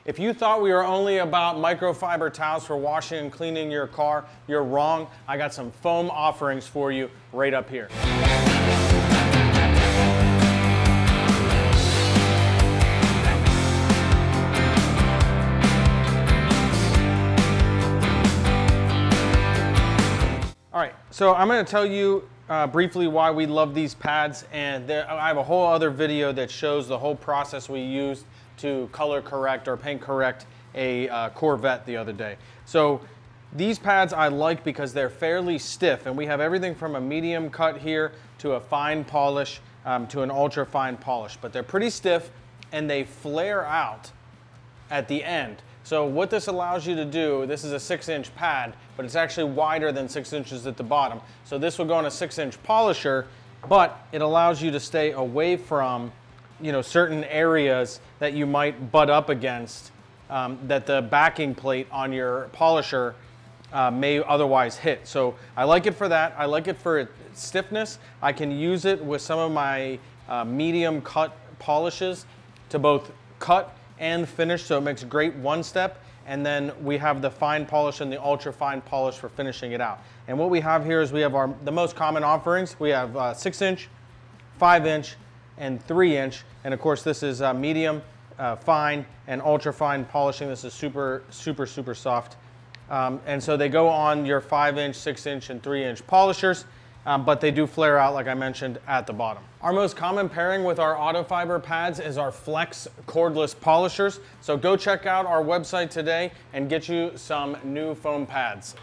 If you thought we were only about microfiber towels for washing and cleaning your car, you're wrong. I got some foam offerings for you right up here. All right, so I'm going to tell you briefly why we love these pads, and I have a whole other video that shows the whole process we used to color correct or paint correct a Corvette the other day. So these pads I like because they're fairly stiff, and we have everything from a medium cut here to a fine polish to an ultra fine polish, but they're pretty stiff and they flare out at the end. So what this allows you to do, this is a 6-inch pad, but it's actually wider than 6 inches at the bottom. So this will go on a 6-inch polisher, but it allows you to stay away from, you know, certain areas that you might butt up against that the backing plate on your polisher may otherwise hit. So I like it for that. I like it for its stiffness. I can use it with some of my medium cut polishes to both cut and finish, so it makes great one step. And then we have the fine polish and the ultra fine polish for finishing it out. And what we have here is we have the most common offerings. We have 6-inch, 5-inch, and 3-inch. And of course this is medium, fine, and ultra fine polishing. This is super, super, super soft. And so they go on your 5-inch, 6-inch, and 3-inch polishers, but they do flare out, like I mentioned, at the bottom. Our most common pairing with our Autofiber pads is our Flex cordless polishers. So go check out our website today and get you some new foam pads.